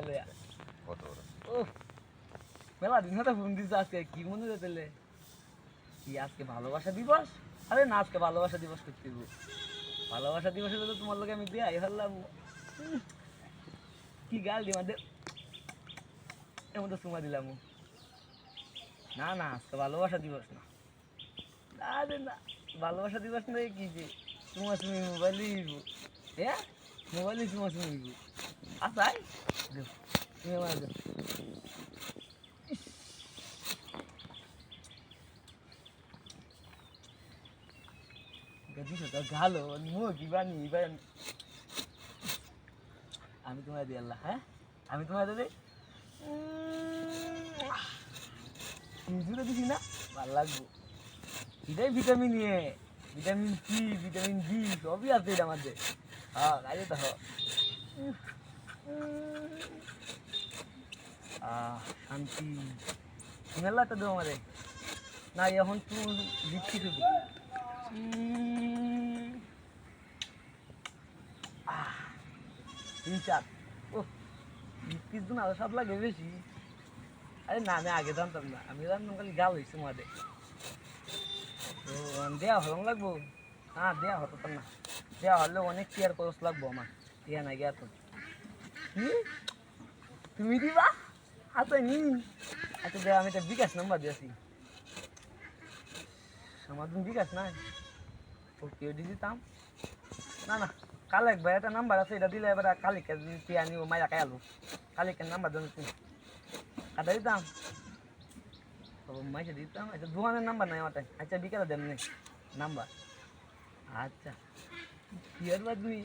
লইয়া কত বড় ও মেলা দিন হতে ফোন দিছে আজকে কি মনে হইতেলে কি আজকে ভালোবাসা দিবস আরে না আজকে ভালোবাসা দিবস করতে দিব ভালোবাসা দিবসে তো তোমার লোকে আমি বিয়ে হলাম কি গাল দি আমাদের এমন তো সময় দিলাম না না আজকে ভালোবাসা দিবস না আরে না ভালোবাসা দিবস নয় কি যে তোমার তুমি মোবাইলই হ্যাঁ মোবাইলই তোমার তুমি আসাই তুমি আমার গালো মুখ কি বানি আমি তোমায় দিই আল্লাহ হ্যাঁ আমি তোমায় দিই দিছি না ভালো লাগবো এটাই vitamin A vitamin C vitamin D সবই আছে এটা আমাদের হ্যাঁ গাড়ি তো শান্তি মেলাটা দেবো আমাদের না এখন তুই দিচ্ছি শুধু তিন চার ও কিছু না স্বাদ লাগে বেশি আরে না আমি আগে জানতাম না আমি জানতাম খালি গাল হয়েছে মাঝে তো দেওয়া হলাম লাগবো হ্যাঁ দেওয়া হতো না দেওয়া হলে অনেক কেয়ার খরচ লাগবো আমার টিয়া না গিয়া তো তুমি দিবা আচ্ছা নি আচ্ছা দেওয়া আমি একটা বিকাশ নাম্বার দিয়েছি আমার তুমি বিকাশ নাই ও কেউ দিয়ে দিতাম না না কালেক ভাই একটা নাম্বার আছে এটা দিলে এবার কালিকে যদি আনি ও মাইয়া খাইলো কালিকের নাম্বার দেন তুমি কাটা দিতাম ও মাইকে দিতাম আচ্ছা দোকানের নাম্বার নাই আমার আচ্ছা বিকেলে দেন নি নাম্বার আচ্ছা কিয়ার বা তুমি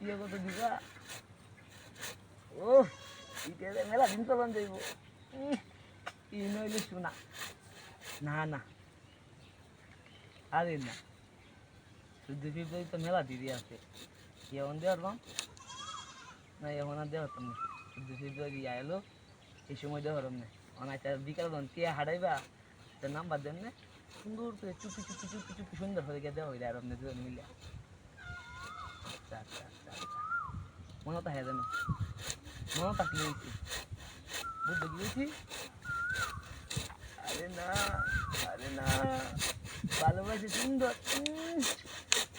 ইয়ে কত দিবা ও ইটা মেলা দিন চলন যাইব ই নইলে শোনা না না আরে না শুদ্ধ ফিফটি তো মেলা দিদি আছে এখন দেওয়ার বাম না এখন আর দেওয়া হতাম না শুদ্ধ ফিফটি এলো এই সময় দেওয়া হতাম না অনেকটা বিকাল কে হারাইবা তার নাম্বার দেন না সুন্দর করে চুপি চুপি চুপি চুপি সুন্দর করে দেওয়া হইলে আর আপনি দুজন মিলে আচ্ছা আচ্ছা আচ্ছা আচ্ছা মনে তো হ্যাঁ জানো মনে থাকলে বুঝতে গিয়েছি আরে না ভালোবাসে সুন্দর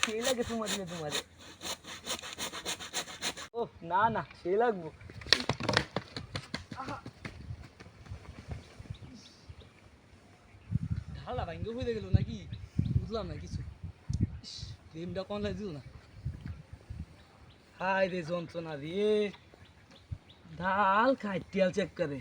সেই লাগে তোমার দিলে তোমার ও না না সেই লাগবো ঢালা ভাঙ্গে হয়ে গেল নাকি বুঝলাম না কিছু প্রেমটা কন লাগছিল না হায় রে যন্ত্রণা রে ঢাল খাই তেল চেক করে